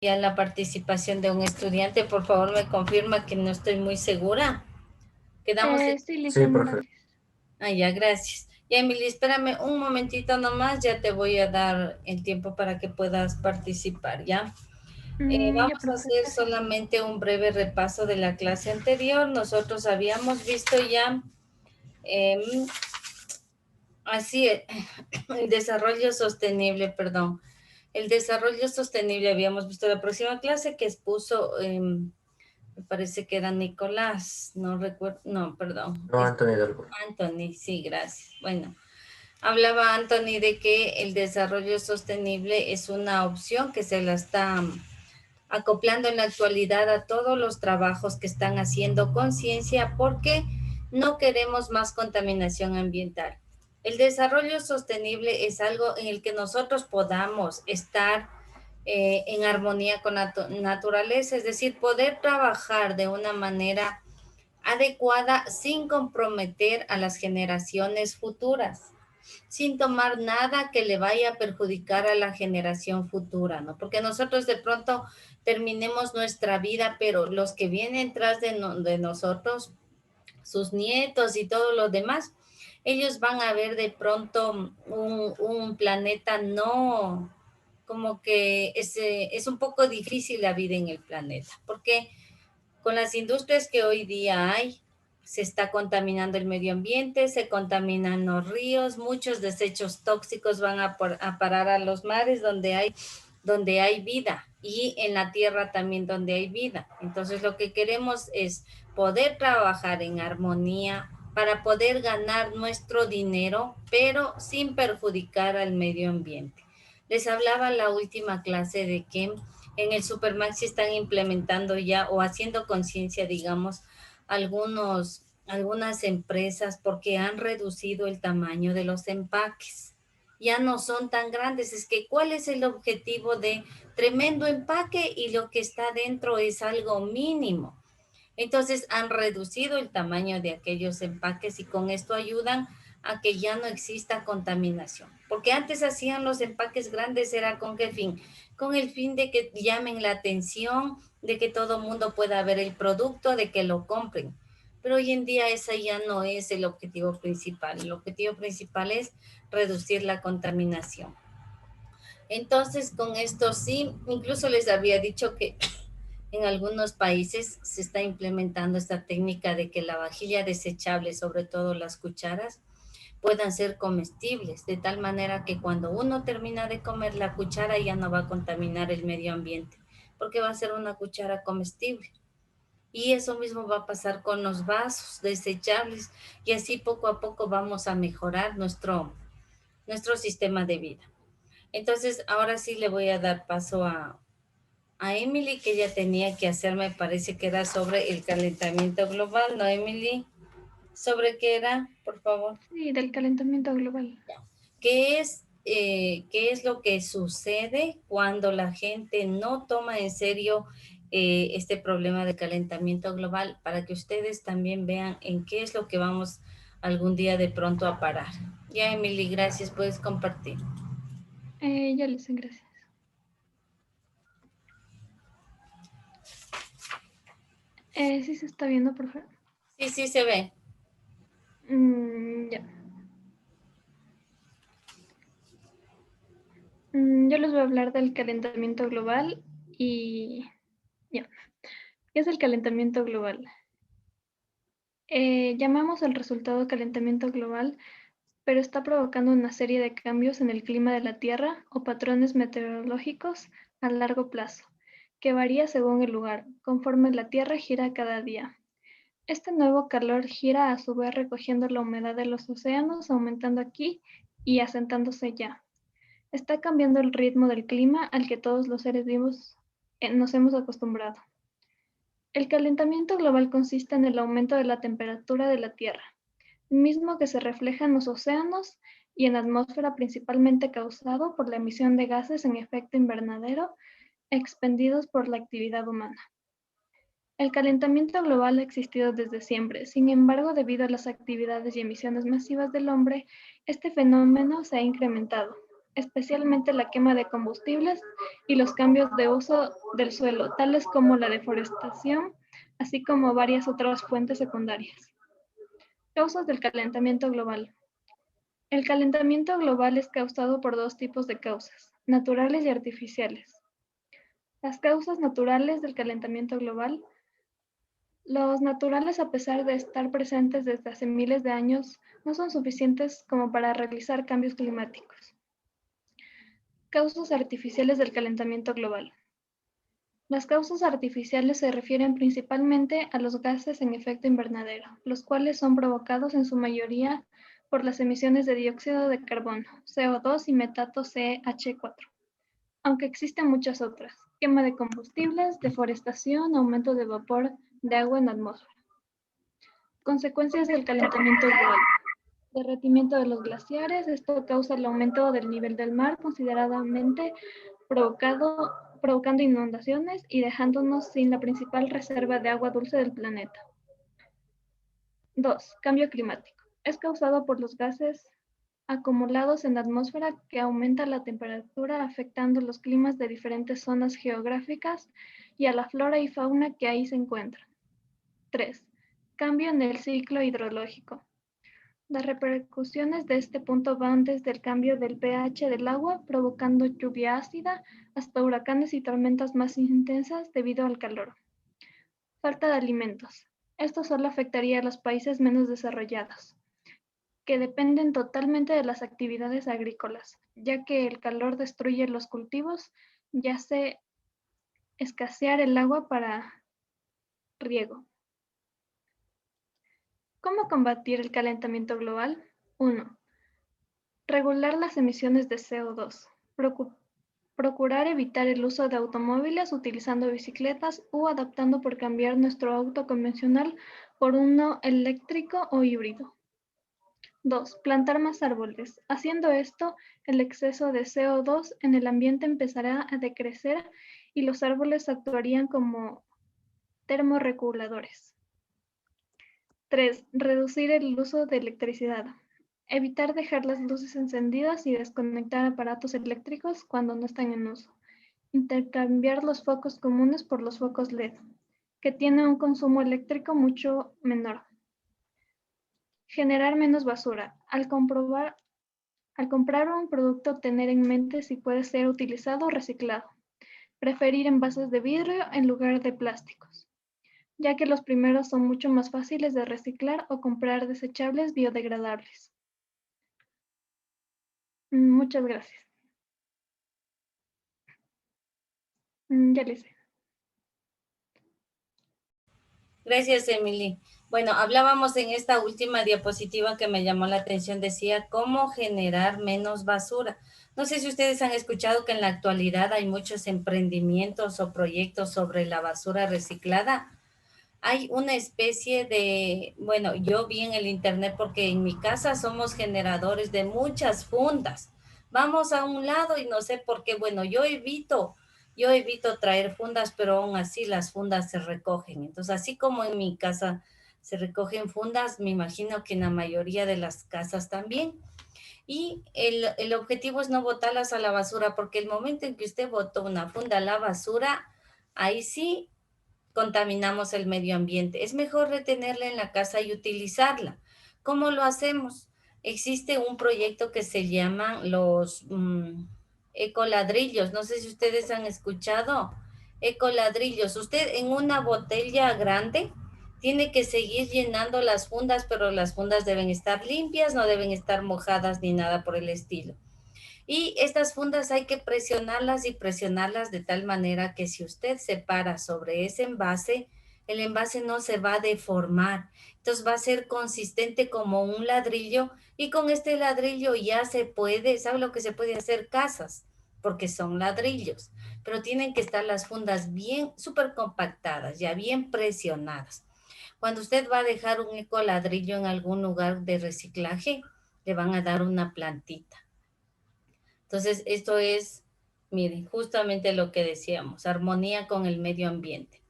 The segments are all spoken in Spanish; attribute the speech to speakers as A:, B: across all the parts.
A: ya la participación de un estudiante. Por favor, me confirma que no estoy muy segura. Quedamos en...
B: Sí, Lisa
C: Sí, perfecto.
B: Morales.
A: Ah, ya, gracias. Ya, Emily, espérame un momentito nomás, ya te voy a dar el tiempo para que puedas participar, ¿ya?
B: Ya,
A: Vamos a
B: profe,
A: hacer
B: gracias.
A: solamente un breve repaso de la clase anterior. Nosotros habíamos visto ya, em, así, el desarrollo sostenible, perdón. El desarrollo sostenible habíamos visto la próxima clase que expuso, me parece que era Nicolás, no recuerdo, no, perdón,
C: No, Anthony Delgado.
A: Anthony, sí, gracias. Bueno, hablaba Anthony de que el desarrollo sostenible es una opción que se la está acoplando en la actualidad a todos los trabajos que están haciendo conciencia porque no queremos más contaminación ambiental. El desarrollo sostenible es algo en el que nosotros podamos estar en armonía con la naturaleza, es decir, poder trabajar de una manera adecuada sin comprometer a las generaciones futuras, sin tomar nada que le vaya a perjudicar a la generación futura, ¿no? Porque nosotros de pronto terminemos nuestra vida, pero los que vienen tras de nosotros, sus nietos y todos los demás, ellos van a ver de pronto un planeta no, como que es un poco difícil la vida en el planeta, porque con las industrias que hoy día hay, se está contaminando el medio ambiente, se contaminan los ríos, muchos desechos tóxicos van a parar a los mares donde hay vida y en la tierra también donde hay vida. Entonces lo que queremos es poder trabajar en armonía para poder ganar nuestro dinero, pero sin perjudicar al medio ambiente. Les hablaba la última clase de que en el Supermaxi están implementando ya o haciendo conciencia, digamos, algunas empresas porque han reducido el tamaño de los empaques. Ya no son tan grandes. Es que, ¿cuál es el objetivo de tremendo empaque y lo que está dentro es algo mínimo? Entonces han reducido el tamaño de aquellos empaques y con esto ayudan a que ya no exista contaminación. Porque antes hacían los empaques grandes, ¿era con qué fin? Con el fin de que llamen la atención, de que todo mundo pueda ver el producto, de que lo compren. Pero hoy en día ese ya no es el objetivo principal. El objetivo principal es reducir la contaminación. Entonces, con esto sí, incluso les había dicho que en algunos países se está implementando esta técnica de que la vajilla desechable, sobre todo las cucharas, puedan ser comestibles, de tal manera que cuando uno termina de comer la cuchara ya no va a contaminar el medio ambiente, porque va a ser una cuchara comestible. Y eso mismo va a pasar con los vasos desechables y así poco a poco vamos a mejorar nuestro sistema de vida. Entonces, ahora sí le voy a dar paso a Emily, que ella tenía que hacer, me parece que era sobre el calentamiento global, ¿no, Emily? ¿Sobre qué era, por favor?
B: Sí, del calentamiento global.
A: Qué es lo que sucede cuando la gente no toma en serio este problema de calentamiento global? Para que ustedes también vean en qué es lo que vamos algún día de pronto a parar. Ya, Emily, gracias, puedes compartir.
B: Ya les gracias. Sí se está viendo, profe.
A: Sí, sí, se ve.
B: Ya. Yo les voy a hablar del calentamiento global y ya. ¿Qué es el calentamiento global? Llamamos al resultado calentamiento global, pero está provocando una serie de cambios en el clima de la Tierra o patrones meteorológicos a largo plazo, que varía según el lugar, conforme la Tierra gira cada día. Este nuevo calor gira a su vez recogiendo la humedad de los océanos, aumentando aquí y asentándose ya. Está cambiando el ritmo del clima al que todos los seres vivos nos hemos acostumbrado. El calentamiento global consiste en el aumento de la temperatura de la Tierra, mismo que se refleja en los océanos y en la atmósfera, principalmente causado por la emisión de gases en efecto invernadero expendidos por la actividad humana. El calentamiento global ha existido desde siempre, sin embargo, debido a las actividades y emisiones masivas del hombre, este fenómeno se ha incrementado. especialmente la quema de combustibles y los cambios de uso del suelo, tales como la deforestación, así como varias otras fuentes secundarias. Causas del calentamiento global. El calentamiento global es causado por dos tipos de causas, naturales y artificiales. Las causas naturales del calentamiento global. Los naturales, a pesar de estar presentes desde hace miles de años, no son suficientes como para realizar cambios climáticos. Causas artificiales del calentamiento global. Las causas artificiales se refieren principalmente a los gases en efecto invernadero, los cuales son provocados en su mayoría por las emisiones de dióxido de carbono, CO2 y metato CH4, aunque existen muchas otras: quema de combustibles, deforestación, aumento de vapor de agua en la atmósfera. Consecuencias del calentamiento global. Derretimiento de los glaciares. Esto causa el aumento del nivel del mar considerablemente, provocando inundaciones y dejándonos sin la principal reserva de agua dulce del planeta. 2. Cambio climático. Es causado por los gases acumulados en la atmósfera que aumenta la temperatura, afectando los climas de diferentes zonas geográficas y a la flora y fauna que ahí se encuentran. 3. Cambio en el ciclo hidrológico. Las repercusiones de este punto van desde el cambio del pH del agua, provocando lluvia ácida, hasta huracanes y tormentas más intensas debido al calor. Falta de alimentos. Esto solo afectaría a los países menos desarrollados, que dependen totalmente de las actividades agrícolas, ya que el calor destruye los cultivos y hace escasear el agua para riego. ¿Cómo combatir el calentamiento global? 1. Regular las emisiones de CO2. Procurar evitar el uso de automóviles utilizando bicicletas o adaptando por cambiar nuestro auto convencional por uno eléctrico o híbrido. 2. Plantar más árboles. Haciendo esto, el exceso de CO2 en el ambiente empezará a decrecer y los árboles actuarían como termorreguladores. 3. Reducir el uso de electricidad. Evitar dejar las luces encendidas y desconectar aparatos eléctricos cuando no están en uso. Intercambiar los focos comunes por los focos LED, que tienen un consumo eléctrico mucho menor. Generar menos basura. Al comprar un producto, tener en mente si puede ser utilizado o reciclado. Preferir envases de vidrio en lugar de plásticos, ya que los primeros son mucho más fáciles de reciclar, o comprar desechables biodegradables. Muchas gracias. Ya les sé.
A: Gracias, Emily. Bueno, hablábamos en esta última diapositiva que me llamó la atención, decía cómo generar menos basura. No sé si ustedes han escuchado que en la actualidad hay muchos emprendimientos o proyectos sobre la basura reciclada. Hay una especie de, bueno, yo vi en el internet porque en mi casa somos generadores de muchas fundas. Vamos a un lado y no sé por qué, bueno, yo evito traer fundas, pero aún así las fundas se recogen. Entonces, así como en mi casa se recogen fundas, me imagino que en la mayoría de las casas también. Y el objetivo es no botarlas a la basura, porque el momento en que usted botó una funda a la basura, ahí sí contaminamos el medio ambiente. Es mejor retenerla en la casa y utilizarla. ¿Cómo lo hacemos? Existe un proyecto que se llama los ecoladrillos. No sé si ustedes han escuchado. Ecoladrillos. Usted en una botella grande tiene que seguir llenando las fundas, pero las fundas deben estar limpias, no deben estar mojadas ni nada por el estilo. Y estas fundas hay que presionarlas y presionarlas de tal manera que si usted se para sobre ese envase, el envase no se va a deformar. Entonces va a ser consistente como un ladrillo, y con este ladrillo ya se puede, ¿sabe lo que se puede hacer? Casas, porque son ladrillos, pero tienen que estar las fundas bien, súper compactadas, ya bien presionadas. Cuando usted va a dejar un ecoladrillo en algún lugar de reciclaje, le van a dar una plantita. Entonces, esto es, miren, justamente lo que decíamos, armonía con el medio ambiente.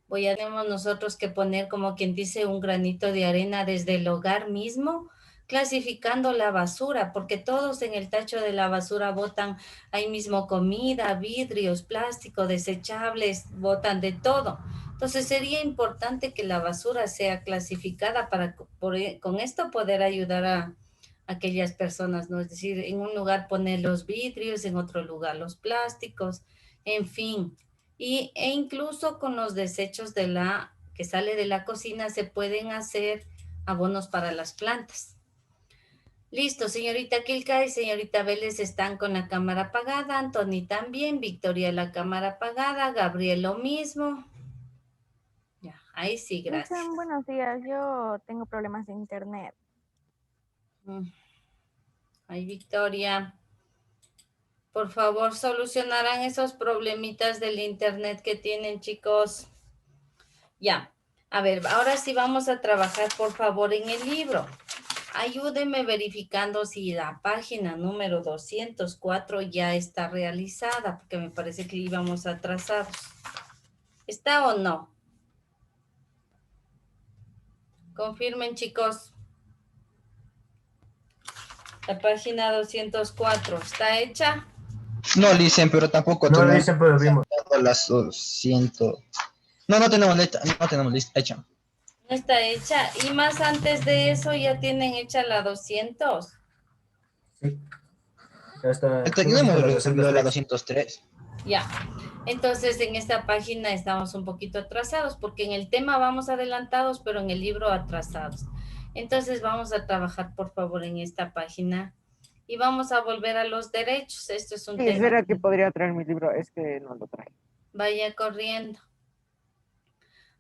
A: Tenemos nosotros que poner, como quien dice, un granito de arena desde el hogar mismo clasificando la basura, porque todos en el tacho de la basura botan ahí mismo comida, vidrios, plástico, desechables, botan de todo. Entonces sería importante que la basura sea clasificada para con esto poder ayudar a aquellas personas, ¿no? Es decir, en un lugar poner los vidrios, en otro lugar los plásticos, en fin. E incluso con los desechos de la que sale de la cocina se pueden hacer abonos para las plantas. Listo, señorita Kilka y señorita Vélez están con la cámara apagada, Anthony también, Victoria la cámara apagada, Gabriel lo mismo. Ya, ahí sí, gracias.
C: Buenos días, yo tengo problemas de internet.
A: Ahí, Victoria. Por favor, solucionarán esos problemitas del internet que tienen, chicos. Ya, a ver, ahora sí vamos a trabajar, por favor, en el libro. Ayúdeme verificando si la página número 204 ya está realizada, porque me parece que íbamos atrasados. ¿Está o no? Confirmen, chicos. La página 204, ¿está hecha?
D: No, Licen, pero tampoco
E: No,
D: tenemos
E: Licen, pero vimos.
D: las 200. No tenemos lista, no tenemos lista hecha.
A: No está hecha. Y más antes de eso ya tienen hecha la 200.
E: Sí. Ya está.
D: Tenemos
E: la
D: la
E: 203.
D: 203.
A: Ya. Entonces en esta página estamos un poquito atrasados porque en el tema vamos adelantados, pero en el libro atrasados. Entonces vamos a trabajar por favor en esta página y vamos a volver a los derechos. Esto es un
C: Sí,
A: tema.
C: es verdad que podría traer mi libro, es que no lo traje.
A: Vaya corriendo.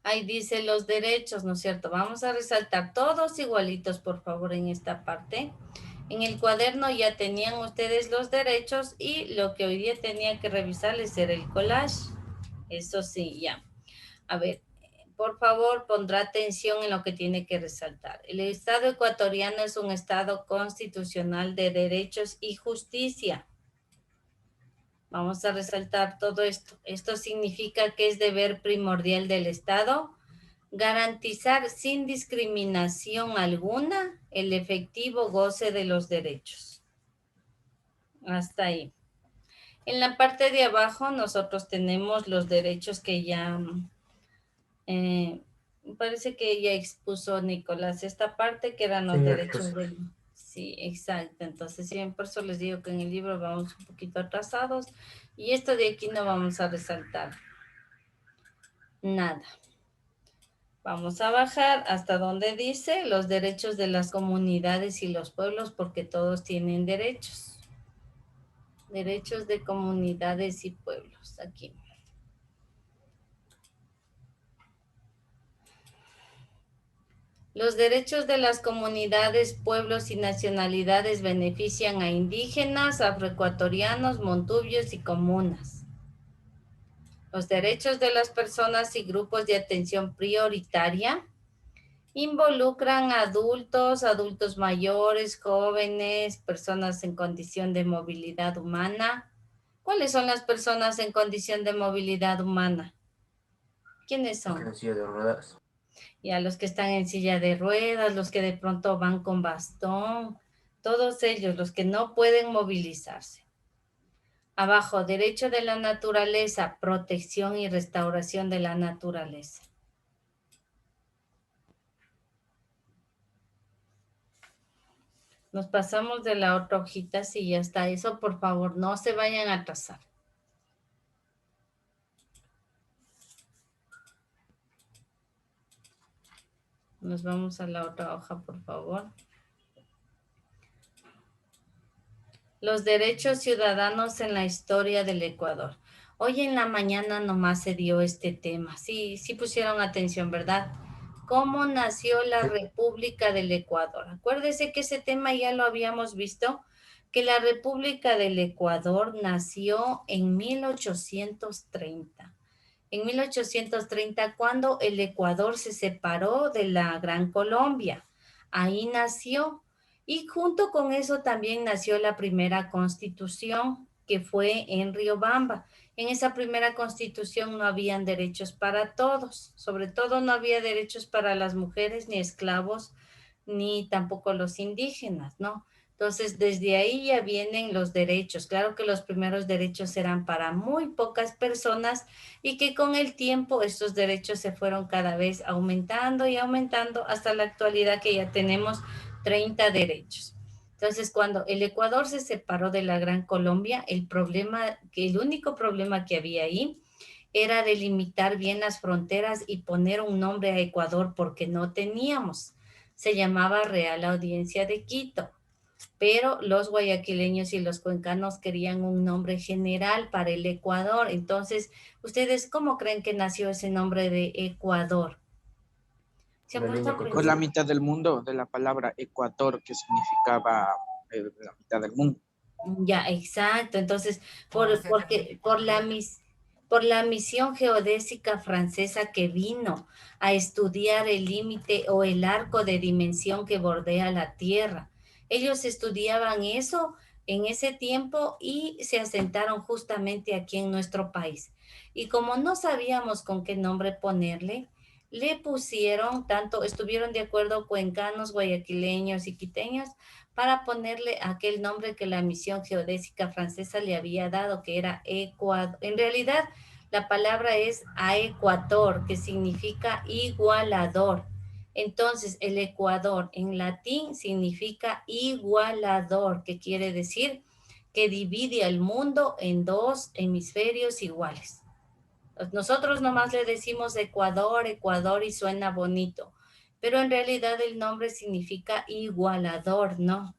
A: Ahí dice los derechos, ¿no es cierto? Vamos a resaltar todos igualitos, por favor, en esta parte. En el cuaderno ya tenían ustedes los derechos y lo que hoy día tenía que revisarles era el collage. Eso sí, ya. A ver, por favor, pondrá atención en lo que tiene que resaltar. El Estado ecuatoriano es un Estado constitucional de derechos y justicia. Vamos a resaltar todo esto. Esto significa que es deber primordial del Estado garantizar sin discriminación alguna el efectivo goce de los derechos. Hasta ahí. En la parte de abajo nosotros tenemos los derechos que ya, parece que ya expuso Nicolás esta parte que eran los
E: Sí,
A: derechos del... Sí, exacto. Entonces, sí, por eso les digo que en el libro vamos un poquito atrasados y esto de aquí no vamos a resaltar nada. Vamos a bajar hasta donde dice los derechos de las comunidades y los pueblos, porque todos tienen derechos. Derechos de comunidades y pueblos, aquí. Los derechos de las comunidades, pueblos y nacionalidades benefician a indígenas, afroecuatorianos, montubios y comunas. Los derechos de las personas y grupos de atención prioritaria involucran a adultos, adultos mayores, jóvenes, personas en condición de movilidad humana. ¿Cuáles son las personas en condición de movilidad humana? ¿Quiénes son?
E: En silla de ruedas.
A: Ya los que están en silla de ruedas, los que de pronto van con bastón, todos ellos, los que no pueden movilizarse. Abajo, derecho de la naturaleza, protección y restauración de la naturaleza. Nos pasamos de la otra hojita, si ya está eso, por favor, no se vayan a atrasar. Nos vamos a la otra hoja, por favor. Los derechos ciudadanos en la historia del Ecuador. Hoy en la mañana nomás se dio este tema. Sí, sí pusieron atención, ¿verdad? ¿Cómo nació la República del Ecuador? Acuérdese que ese tema ya lo habíamos visto, que la República del Ecuador nació en 1830. En 1830, cuando el Ecuador se separó de la Gran Colombia. Ahí nació. Y junto con eso también nació la primera constitución, que fue en Riobamba. En esa primera constitución no habían derechos para todos, sobre todo no había derechos para las mujeres, ni esclavos, ni tampoco los indígenas, ¿no? Entonces, desde ahí ya vienen los derechos. Claro que los primeros derechos eran para muy pocas personas y que con el tiempo estos derechos se fueron cada vez aumentando y aumentando hasta la actualidad que ya tenemos 30 derechos. Entonces, cuando el Ecuador se separó de la Gran Colombia, el único problema que había ahí era delimitar bien las fronteras y poner un nombre a Ecuador porque no teníamos. Se llamaba Real Audiencia de Quito, pero los guayaquileños y los cuencanos querían un nombre general para el Ecuador. Entonces, ¿ustedes cómo creen que nació ese nombre de Ecuador? ¿Se han
E: Una
A: puesto
E: línea
A: a
E: con
F: Por la
A: pensar?
F: mitad del mundo, de la palabra Ecuador, que significaba la mitad del mundo.
A: Ya, exacto. Entonces, por la misión geodésica francesa que vino a estudiar el límite o el arco de dimensión que bordea la Tierra. Ellos estudiaban eso en ese tiempo y se asentaron justamente aquí en nuestro país. Y como no sabíamos con qué nombre ponerle, le pusieron estuvieron de acuerdo cuencanos, guayaquileños y quiteños para ponerle aquel nombre que la misión geodésica francesa le había dado, que era Ecuador. En realidad, la palabra es aequator, que significa igualador. Entonces, el Ecuador en latín significa igualador, que quiere decir que divide al mundo en dos hemisferios iguales. Nosotros nomás le decimos Ecuador, Ecuador y suena bonito, pero en realidad el nombre significa igualador, ¿no?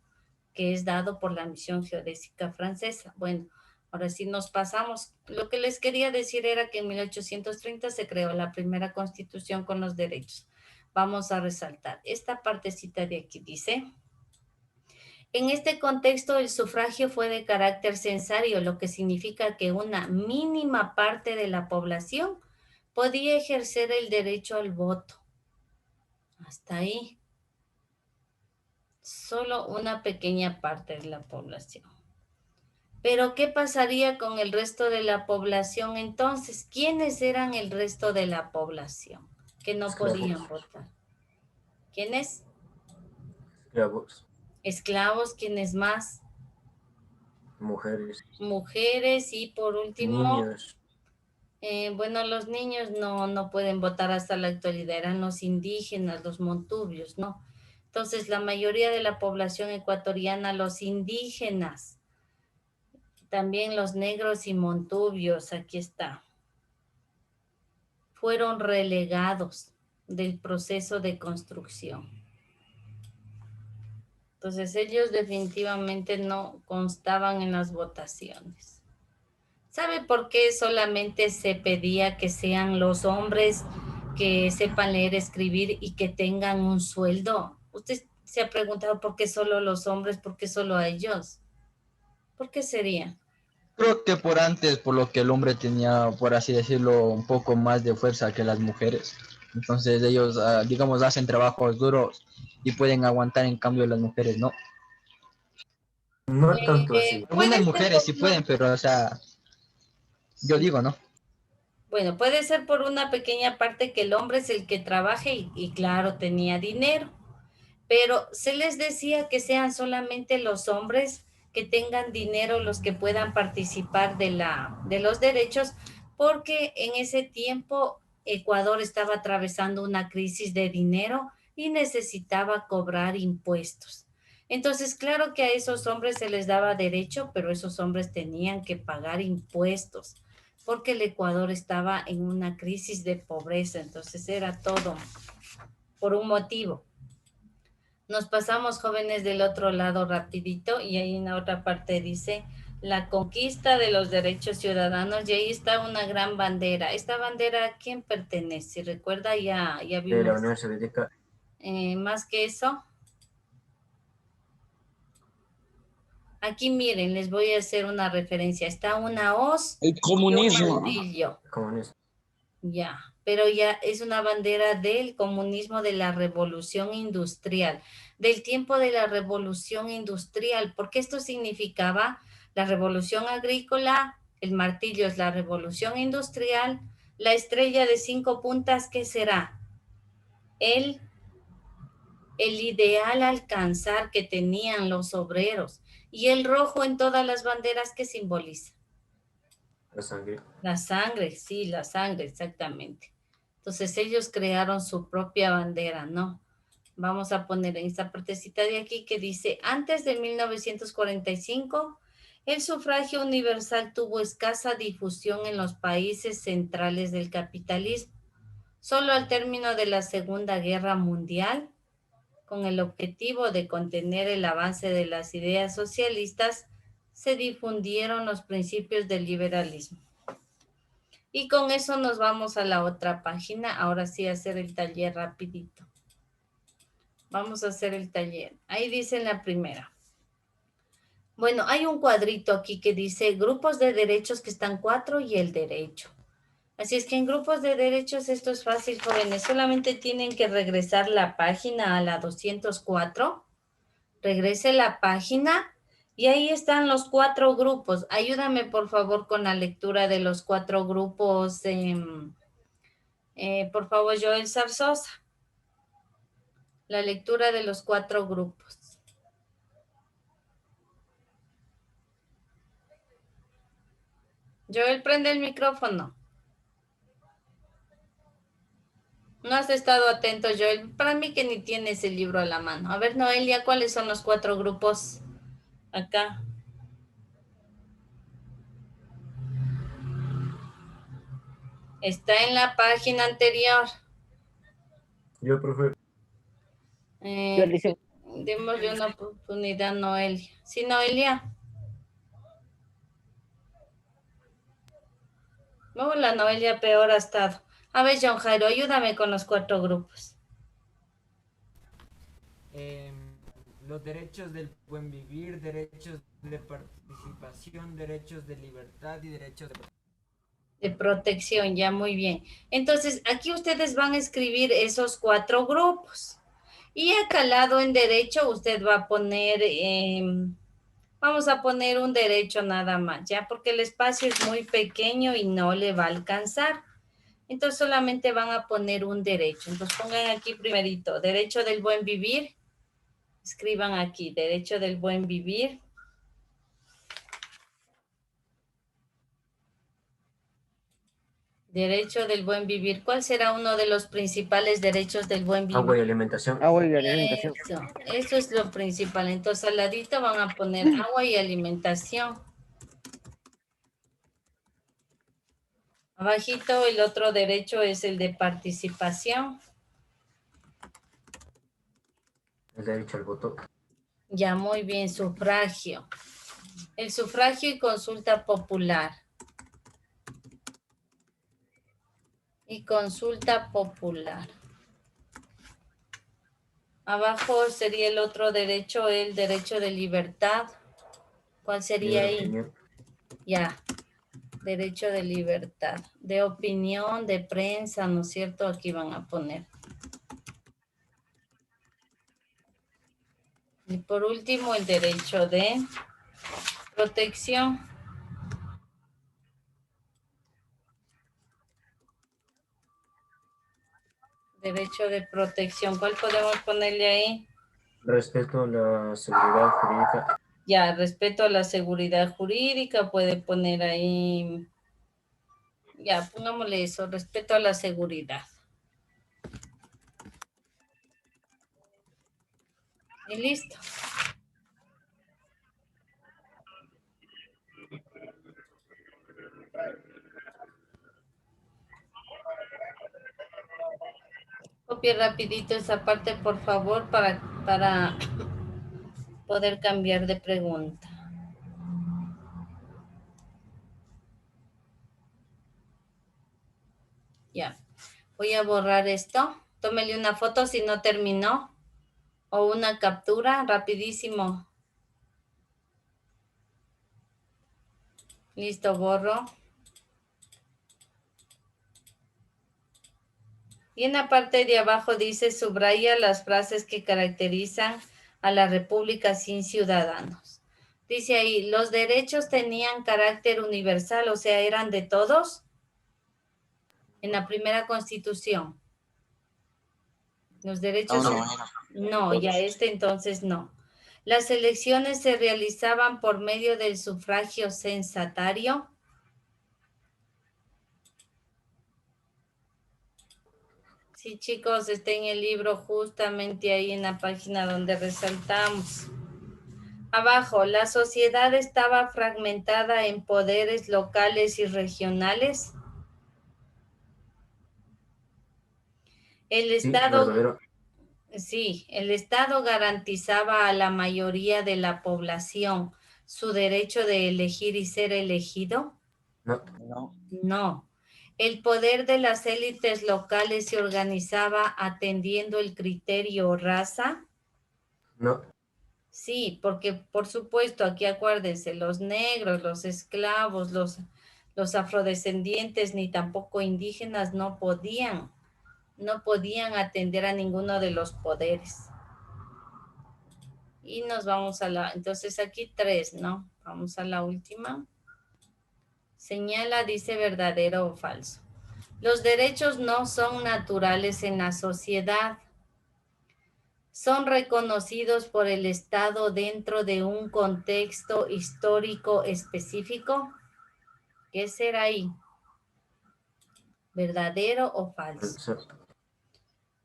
A: Que es dado por la misión geodésica francesa. Bueno, ahora sí nos pasamos. Lo que les quería decir era que en 1830 se creó la primera constitución con los derechos. Vamos a resaltar esta partecita de aquí, dice: en este contexto, el sufragio fue de carácter censario, lo que significa que una mínima parte de la población podía ejercer el derecho al voto. Hasta ahí. Solo una pequeña parte de la población. Pero, ¿qué pasaría con el resto de la población entonces? ¿Quiénes eran el resto de la población que no podían votar? ¿Quiénes?
E: esclavos,
A: Esclavos, ¿quiénes más?
E: mujeres,
A: Mujeres y por último,
E: niños.
A: bueno, los niños no pueden votar hasta la actualidad, eran los indígenas, los montubios, ¿no? Entonces, la mayoría de la población ecuatoriana, los indígenas, también los negros y montubios, aquí está, fueron relegados del proceso de construcción. Entonces, ellos definitivamente no constaban en las votaciones. ¿Sabe por qué solamente se pedía que sean los hombres que sepan leer, escribir y que tengan un sueldo? ¿Usted se ha preguntado por qué solo los hombres, por qué solo a ellos? ¿Por qué sería?
D: Creo que por antes, por lo que el hombre tenía, por así decirlo, un poco más de fuerza que las mujeres. Entonces ellos, digamos, hacen trabajos duros y pueden aguantar, en cambio las mujeres no.
E: No tanto así.
A: Puede
D: Algunas
A: ser
D: mujeres sí pueden, pero o sea, yo digo, ¿no?
A: bueno, puede ser por una pequeña parte que el hombre es el que trabaja y claro, tenía dinero, pero se les decía que sean solamente los hombres que tengan dinero los que puedan participar de los derechos, porque en ese tiempo Ecuador estaba atravesando una crisis de dinero y necesitaba cobrar impuestos. Entonces, claro que a esos hombres se les daba derecho, pero esos hombres tenían que pagar impuestos, porque el Ecuador estaba en una crisis de pobreza, entonces era todo por un motivo. Nos pasamos, jóvenes, del otro lado rapidito y ahí en la otra parte dice la conquista de los derechos ciudadanos y ahí está una gran bandera. ¿Esta bandera a quién pertenece? Si recuerda, ya
E: De la
A: vimos
E: Unión Soviética,
A: más que eso. Aquí miren, les voy a hacer una referencia. Está una hoz
F: El
A: y un
F: comunismo.
A: martillo.
E: comunismo.
A: Ya, pero ya es una bandera del comunismo, de la revolución industrial, del tiempo de la revolución industrial, porque esto significaba la revolución agrícola, el martillo es la revolución industrial, la estrella de 5 puntas, ¿qué será? El el ideal a alcanzar que tenían los obreros. Y el rojo en todas las banderas, ¿qué simboliza?
E: La sangre.
A: La sangre, sí, la sangre, exactamente. Entonces ellos crearon su propia bandera, ¿no? Vamos a poner en esta partecita de aquí que dice, antes de 1945, el sufragio universal tuvo escasa difusión en los países centrales del capitalismo. Solo al término de la Segunda Guerra Mundial, con el objetivo de contener el avance de las ideas socialistas, se difundieron los principios del liberalismo. Y con eso nos vamos a la otra página. Ahora sí, hacer el taller rapidito. Vamos a hacer el taller. Ahí dice en la primera. Bueno, hay un cuadrito aquí que dice grupos de derechos que están 4 y el derecho. Así es que en grupos de derechos esto es fácil, jóvenes. Solamente tienen que regresar la página a la 204. Regrese la página y ahí están los 4 grupos. Ayúdame, por favor, con la lectura de los 4 grupos. Por favor, Joel Zarzosa. La lectura de los 4 grupos. Joel, prende el micrófono. No has estado atento, Joel. Para mí que ni tienes el libro a la mano. A ver, Noelia, ¿cuáles son los 4 grupos? Acá. Está en la página anterior.
E: Yo, profe.
C: Yo le hice
A: Démosle una oportunidad a Noelia. ¿Sí, Noelia? No, la Noelia peor ha estado. A ver, John Jairo, ayúdame con los 4 grupos.
G: Los derechos del buen vivir, derechos de participación, derechos de libertad y derechos
A: De protección, ya muy bien. Entonces, aquí ustedes van a escribir esos 4 grupos. Y acá al lado en derecho usted va a poner, vamos a poner un derecho nada más, ¿ya? Porque el espacio es muy pequeño y no le va a alcanzar. Entonces solamente van a poner un derecho. Entonces pongan aquí primerito, derecho del buen vivir. Escriban aquí, derecho del buen vivir. Derecho del buen vivir. ¿Cuál será uno de los principales derechos del buen vivir?
E: Agua y alimentación.
C: agua y alimentación.
A: Eso es lo principal. Entonces al ladito van a poner agua y alimentación. Abajito el otro derecho es el de participación.
E: El derecho al voto.
A: Ya, muy bien, sufragio. El sufragio y consulta popular. Y consulta popular. Abajo sería el otro derecho, el derecho de libertad. ¿Cuál sería
E: Libre
A: ahí?
E: opinión.
A: Ya, derecho de libertad. De opinión, de prensa, ¿no es cierto? Aquí van a poner. Y por último, el derecho de protección. Derecho de protección. ¿Cuál podemos ponerle ahí?
E: Respeto a la seguridad jurídica.
A: Ya, respeto a la seguridad jurídica. Puede poner ahí. Ya, pongámosle eso. Respeto a la seguridad. Y listo. Copie rapidito esa parte, por favor, para poder cambiar de pregunta. Ya. Voy a borrar esto. Tómele una foto si no terminó. O una captura, rapidísimo. Listo, borro. Y en la parte de abajo dice, subraya las frases que caracterizan a la República sin ciudadanos. Dice ahí, los derechos tenían carácter universal, o sea, eran de todos en la primera Constitución. Los derechos...
F: No,
A: No, ya entonces no. Las elecciones se realizaban por medio del sufragio censatario. Sí, chicos, está en el libro justamente ahí en la página donde resaltamos. Abajo, la sociedad estaba fragmentada en poderes locales y regionales. El
E: Sí,
A: Estado,
E: verdadero.
A: sí, el Estado garantizaba a la mayoría de la población su derecho de elegir y ser elegido.
E: No,
F: no,
A: No. El poder de las élites locales se organizaba atendiendo el criterio raza.
E: no,
A: Sí, porque por supuesto, aquí acuérdense, los negros, los esclavos, los afrodescendientes, ni tampoco indígenas no podían atender a ninguno de los poderes. Y nos vamos entonces aquí 3, ¿no? Vamos a la última. Señala, dice verdadero o falso. Los derechos no son naturales en la sociedad. Son reconocidos por el Estado dentro de un contexto histórico específico. ¿Qué será ahí? ¿Verdadero o falso?
E: falso.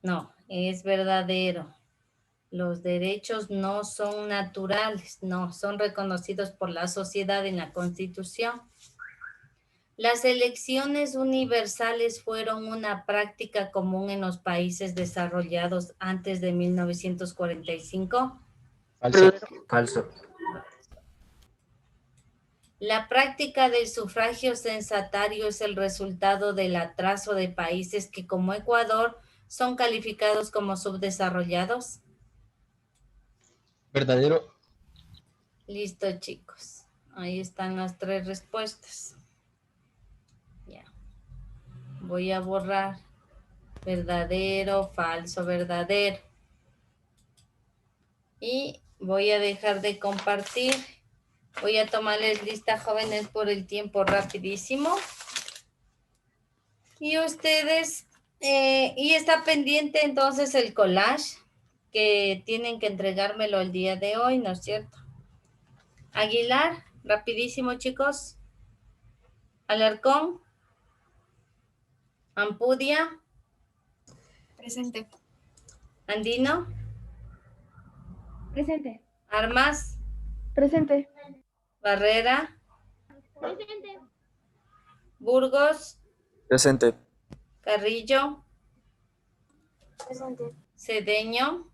A: No, es verdadero. Los derechos no son naturales, no, son reconocidos por la sociedad en la Constitución. Las elecciones universales fueron una práctica común en los países desarrollados antes de 1945.
D: Falso.
E: Falso.
A: La práctica del sufragio censatario es el resultado del atraso de países que, como Ecuador, son calificados como subdesarrollados.
D: Verdadero.
A: Listo, chicos. Ahí están las 3 respuestas. Ya. Voy a borrar. Verdadero, falso, verdadero. Y voy a dejar de compartir. Voy a tomarles lista, jóvenes, por el tiempo rapidísimo. Y ustedes, y está pendiente entonces el collage que tienen que entregármelo el día de hoy, ¿no es cierto? Aguilar, rapidísimo, chicos. Alarcón. Ampudia.
H: Presente.
A: Andino.
B: Presente.
A: Armas.
B: Presente.
A: Barrera.
H: Presente.
A: Burgos.
F: presente,
A: Carrillo.
H: Presente.
A: Cedeño.